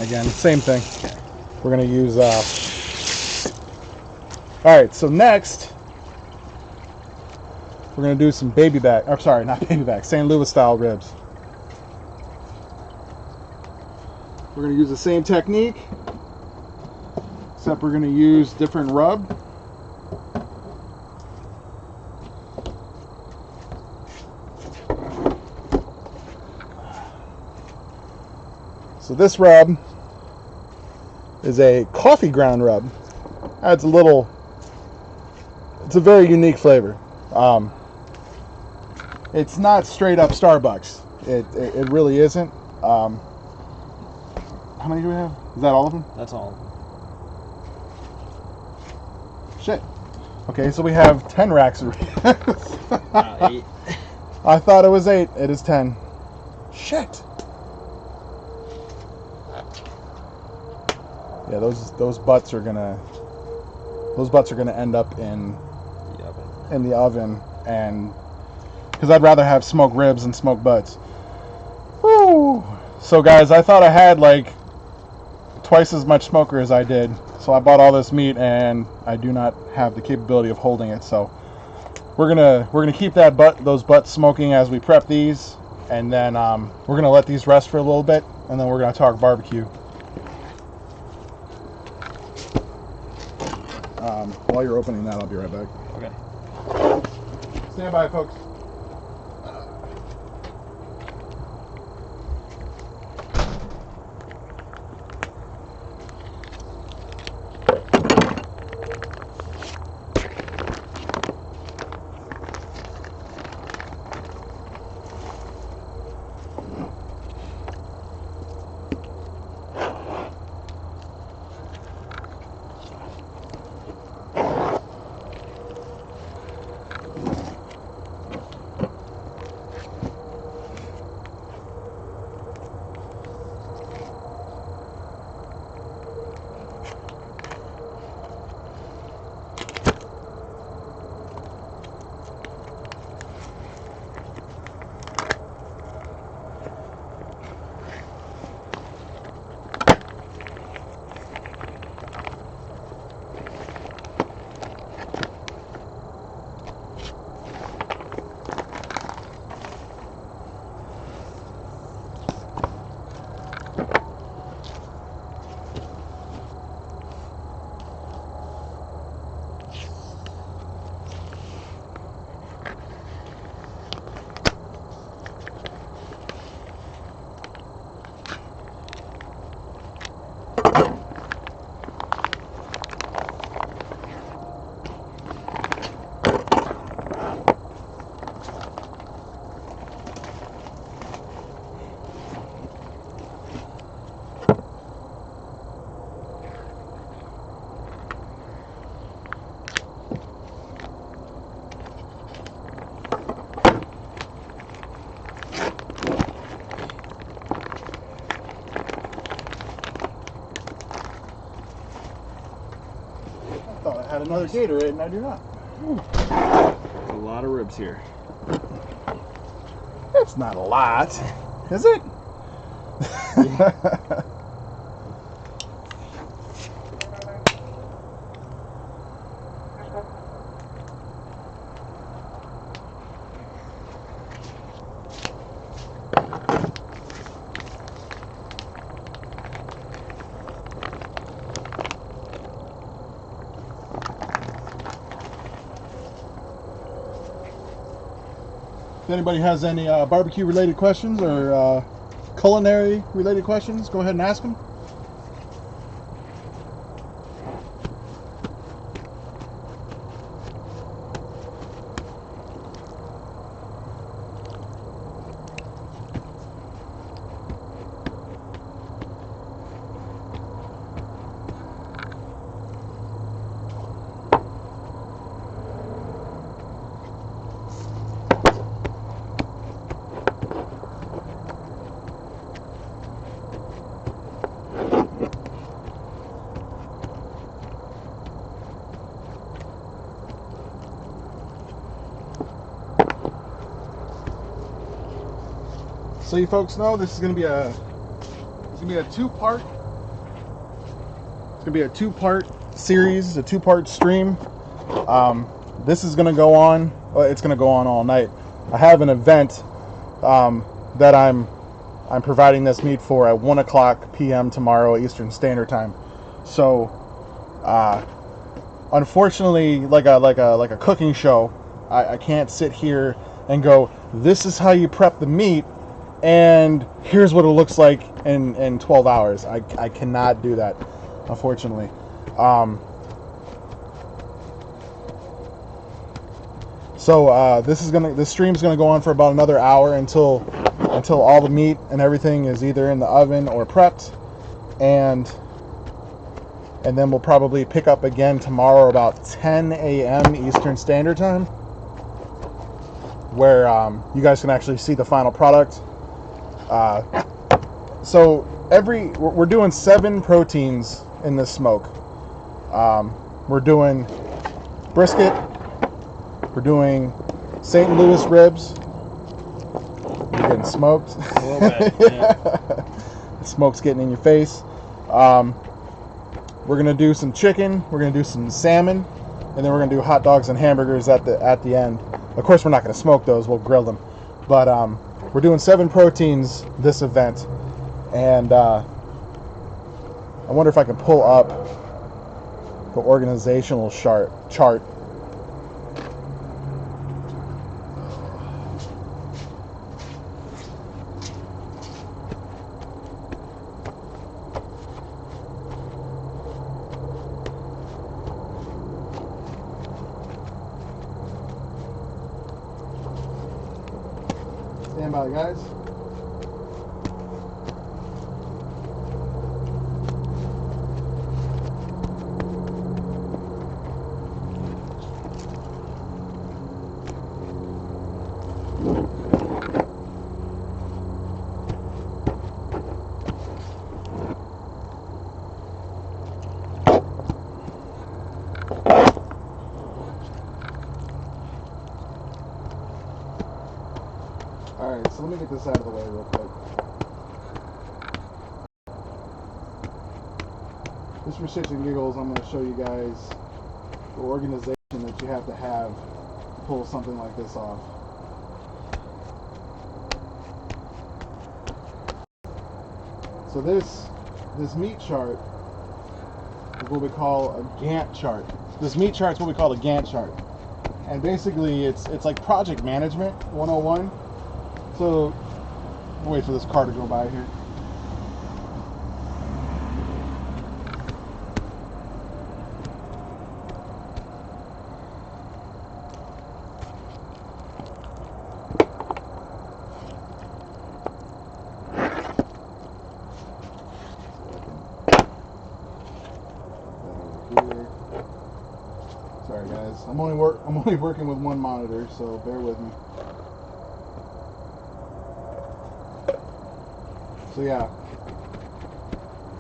Again, same thing. We're going to use... Alright, so next, we're going to do some baby back... Or sorry, not baby back. St. Louis style ribs. We're going to use the same technique, except we're going to use different rub. So this rub is a coffee ground rub. Adds a little, it's a very unique flavor. It's not straight up Starbucks. It really isn't. How many do we have? Is that all of them? That's all. Shit. Okay, so we have 10 racks of 8. I thought it was 8. It is 10. Shit. Yeah, those butts are gonna end up in the oven, and because I'd rather have smoked ribs than smoked butts. Woo. So guys, I thought I had like twice as much smoker as I did, so I bought all this meat and I do not have the capability of holding it. So we're gonna keep those butts smoking as we prep these, and then we're gonna let these rest for a little bit, and then we're gonna talk barbecue. While you're opening that, I'll be right back. Okay. Stand by, folks. I had another Gatorade and I do not. A lot of ribs here. It's not a lot, is it? If anybody has any barbecue related questions or culinary related questions, go ahead and ask them. So you folks know this is going to be a two-part It's gonna be a 2-part series, a 2-part stream. This is gonna go on. Well, it's gonna go on all night. I have an event that I'm providing this meat for at 1:00 p.m. tomorrow Eastern Standard Time. So, unfortunately, like a cooking show, I can't sit here and go, this is how you prep the meat, and here's what it looks like in 12 hours. I cannot do that, unfortunately. So this stream's gonna go on for about another hour until all the meat and everything is either in the oven or prepped, and then we'll probably pick up again tomorrow about 10 a.m. Eastern Standard Time, where you guys can actually see the final product. So we're doing 7 proteins in this smoke. We're doing brisket. We're doing St. Louis ribs. You're getting smoked. A little bit, yeah. The smoke's getting in your face. We're gonna do some chicken. We're gonna do some salmon, and then we're gonna do hot dogs and hamburgers at the end. Of course, we're not gonna smoke those. We'll grill them. But we're doing 7 proteins this event, and I wonder if I can pull up the organizational chart. Stand by, guys. Alright, so let me get this out of the way real quick. Just for shits and giggles, I'm going to show you guys the organization that you have to pull something like this off. So this meat chart is what we call a Gantt chart. This meat chart is what we call a Gantt chart. And basically it's like project management 101. So, we'll wait for this car to go by here. Sorry guys, I'm only working with one monitor, so bear with me. So yeah,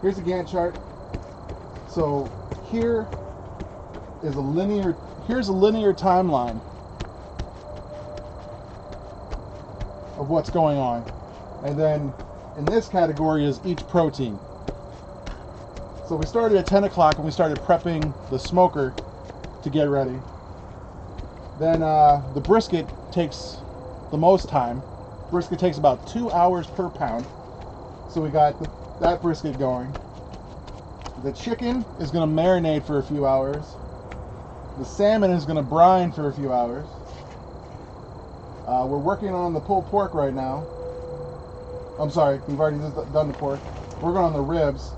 here's a Gantt chart. So here's a linear timeline of what's going on. And then in this category is each protein. So we started at 10 o'clock and we started prepping the smoker to get ready. Then the brisket takes the most time. Brisket takes about 2 hours per pound. So we got that brisket going. The chicken is going to marinate for a few hours. The salmon is going to brine for a few hours. We're working on the pulled pork right now. I'm sorry, we've already just done the pork. We're working on the ribs.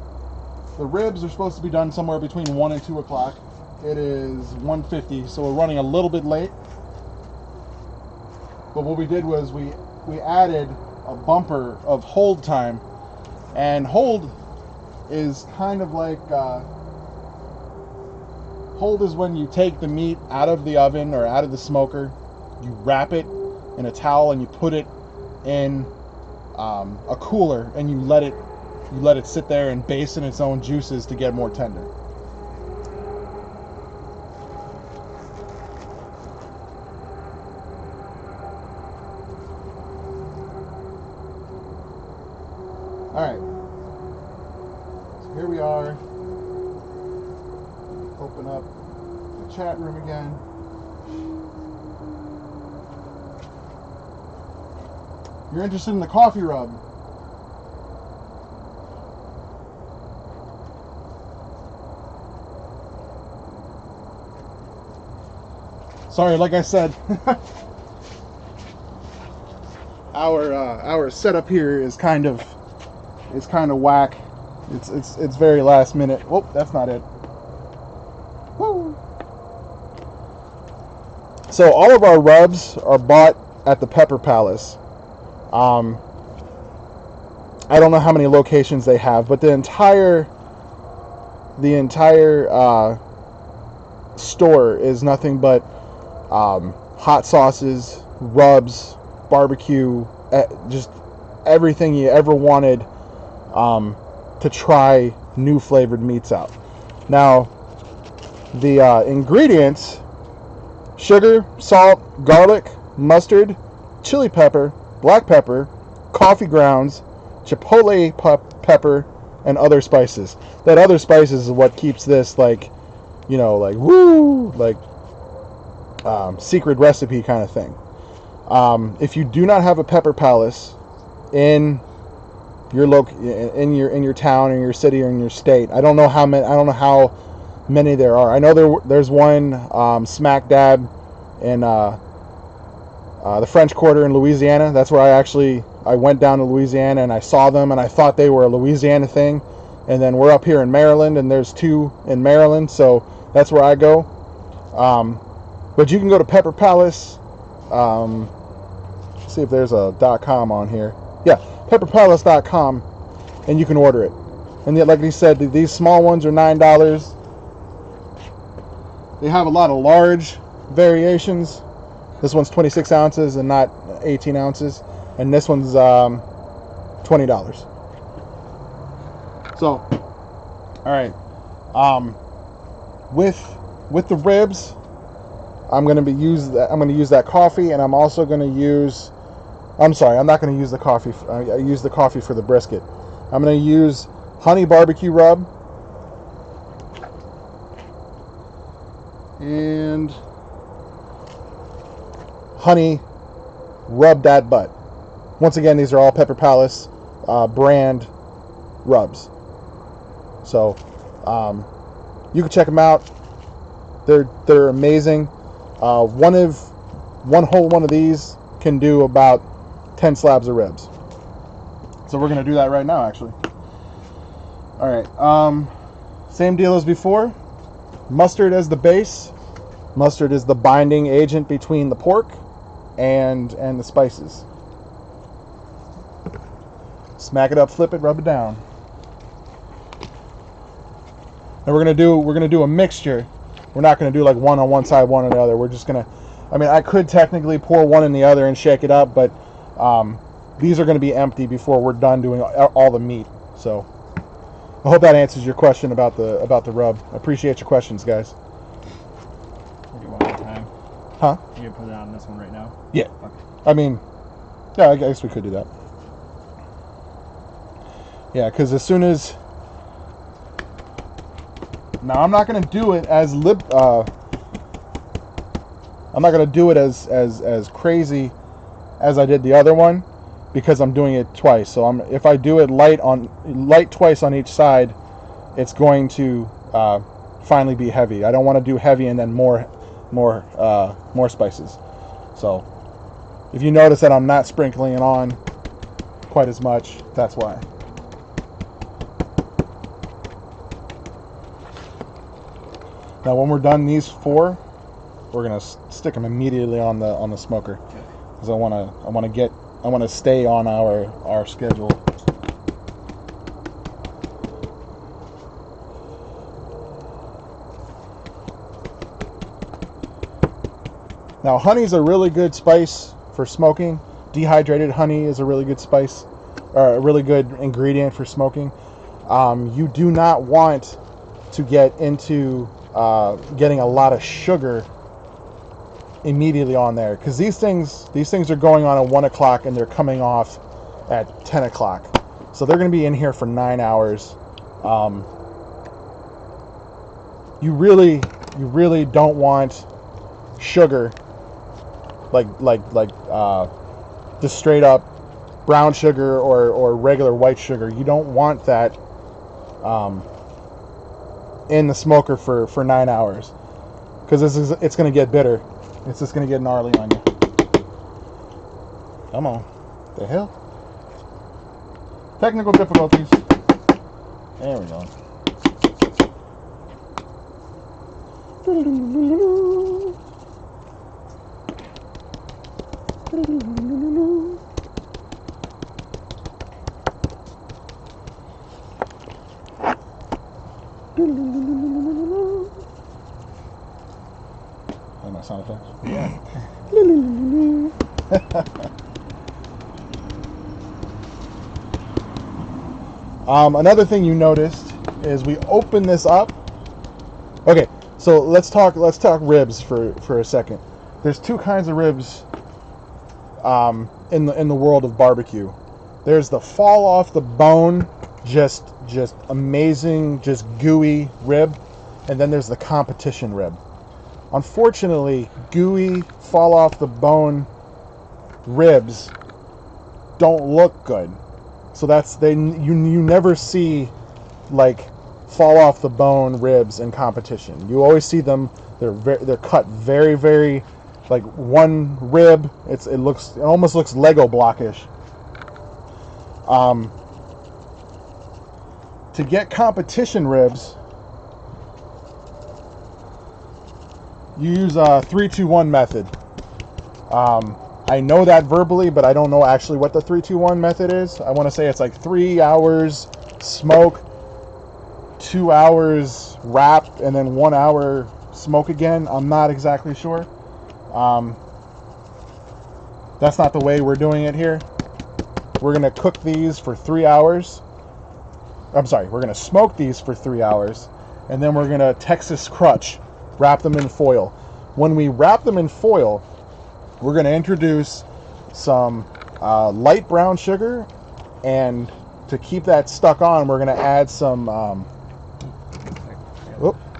The ribs are supposed to be done somewhere between 1 and 2 o'clock. It is 1:50, so we're running a little bit late. But what we did was we added a bumper of hold time. And hold is kind of like, hold is when you take the meat out of the oven or out of the smoker, you wrap it in a towel and you put it in a cooler and you let it sit there and baste in its own juices to get more tender. All right, so here we are. open up the chat room again. You're interested in the coffee rub? Sorry, like I said, our setup here is kind of whack. It's very last minute. Oh, that's not it. Woo. So all of our rubs are bought at the Pepper Palace. I don't know how many locations they have, but the entire store is nothing but hot sauces, rubs, barbecue, just everything you ever wanted to try new flavored meats out. Now, the ingredients: sugar, salt, garlic, mustard, chili pepper, black pepper, coffee grounds, chipotle pepper, and other spices. That other spices is what keeps this like woo, like secret recipe kind of thing. If you do not have a Pepper Palace in your in your town, in your city, or in your state, I don't know how many there are. I know there's one smack dab in the French Quarter in Louisiana. That's where I went down to Louisiana and I saw them, and I thought they were a Louisiana thing. And then we're up here in Maryland, and there's two in Maryland, so that's where I go. But you can go to Pepper Palace. See if there's a .com on here. Yeah, pepperpalace.com, and you can order it. And yet, like he said, these small ones are $9. They have a lot of large variations. This one's 26 ounces and not 18 ounces. And this one's $20. So, all right. With the ribs, I'm going to use that coffee, and I'm also going to use. I'm sorry, I'm not going to use the coffee. I use the coffee for the brisket. I'm going to use honey barbecue rub and honey rub that butt. Once again, these are all Pepper Palace brand rubs. So you can check them out. They're amazing. One whole one of these can do about 10 slabs of ribs. So we're gonna do that right now, actually. All right. Same deal as before. Mustard as the base. Mustard is the binding agent between the pork and the spices. Smack it up, flip it, rub it down. And we're gonna do a mixture. We're not gonna do like one on one side, one on the other. We're just gonna. I mean, I could technically pour one in the other and shake it up, but these are gonna be empty before we're done doing all the meat. So I hope that answers your question about the rub. I appreciate your questions, guys. We'll do one more time. Huh? You can put it on this one right now? Yeah. Okay. I mean, yeah, I guess we could do that. Yeah, because as soon as... Now, I'm not going to do it as I'm not going to do it as crazy as I did the other one, because I'm doing it twice. So if I do it light twice on each side, it's going to finally be heavy. I don't want to do heavy and then more spices. So if you notice that I'm not sprinkling it on quite as much, that's why. Now, when we're done these four, we're gonna stick them immediately on the smoker, because I want to stay on our schedule. Now, honey's a really good spice for smoking. Dehydrated honey is a really good spice, or a really good ingredient for smoking. You do not want to get into getting a lot of sugar immediately on there, because these things are going on at 1 o'clock and they're coming off at 10 o'clock. So they're going to be in here for 9 hours. you really don't want sugar, like just straight up brown sugar or regular white sugar. You don't want that in the smoker for 9 hours, because it's going to get bitter. It's just going to get gnarly on you. Come on. The hell? Technical difficulties. There we go. Are my sound effects? Yeah. Another thing you noticed is we open this up. Okay, so let's talk ribs for a second. There's two kinds of ribs in the world of barbecue. There's the fall off the bone, just amazing, just gooey rib, and then there's the competition rib. Unfortunately, gooey, fall off the bone ribs don't look good. So you never see like fall off the bone ribs in competition. You always see them, they're cut very, very, like one rib, it almost looks Lego blockish. To get competition ribs, you use a 3-2-1 method. I know that verbally, but I don't know actually what the 3-2-1 method is. I want to say it's like 3 hours smoke, 2 hours wrap, and then 1 hour smoke again. I'm not exactly sure. That's not the way we're doing it here. We're going to cook these for 3 hours. I'm sorry, we're going to smoke these for 3 hours, and then we're going to Texas crutch, wrap them in foil. When we wrap them in foil, we're going to introduce some light brown sugar, and to keep that stuck on, we're going to add some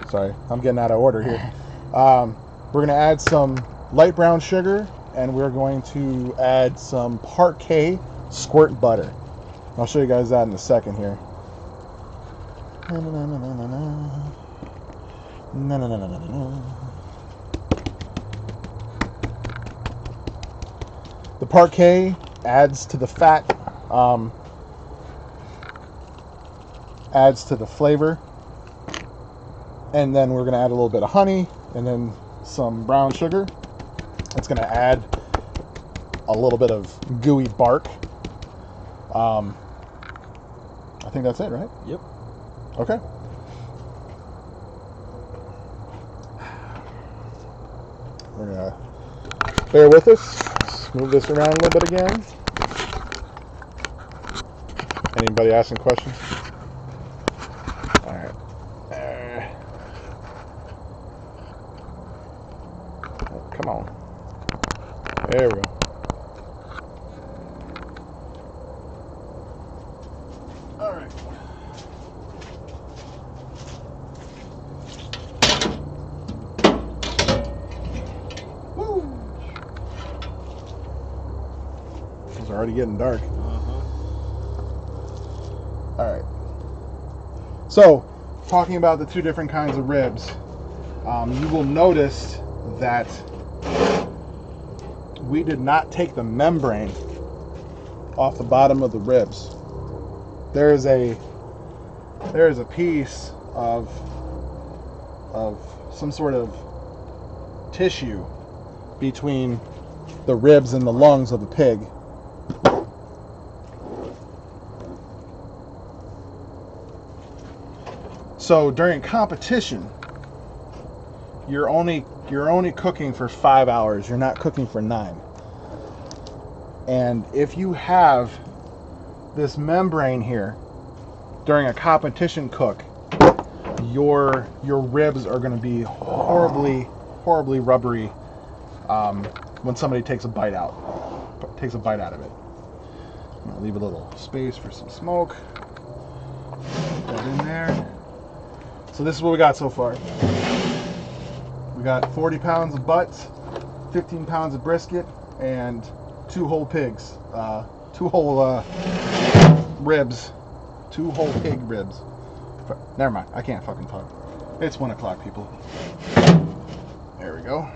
sorry, I'm getting out of order here. We're going to add some light brown sugar, and we're going to add some Parkay squirt butter. I'll show you guys that in a second here. The Parkay adds to the fat, adds to the flavor, and then we're going to add a little bit of honey and then some brown sugar. It's going to add a little bit of gooey bark. I think that's it, right? Yep. Okay. We're going to bear with us. Let's move this around a little bit again. Anybody asking questions? All right. Come on. There we go. All right. Woo! It's already getting dark. All right. So, talking about the two different kinds of ribs, you will notice that we did not take the membrane off the bottom of the ribs. There is a piece of some sort of tissue between the ribs and the lungs of a pig. So during competition, you're only cooking for 5 hours. You're not cooking for 9. And if you have this membrane here during a competition cook, your ribs are going to be horribly rubbery when somebody takes a bite out of it. I'm going to leave a little space for some smoke. Put that in there. So this is what we got so far. We got 40 pounds of butts, 15 pounds of brisket, and 2 whole pigs. 2 whole ribs. 2 whole pig ribs. Never mind. I can't fucking talk. It's 1 o'clock, people. There we go.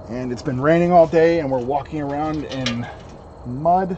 And it's been raining all day, and we're walking around in mud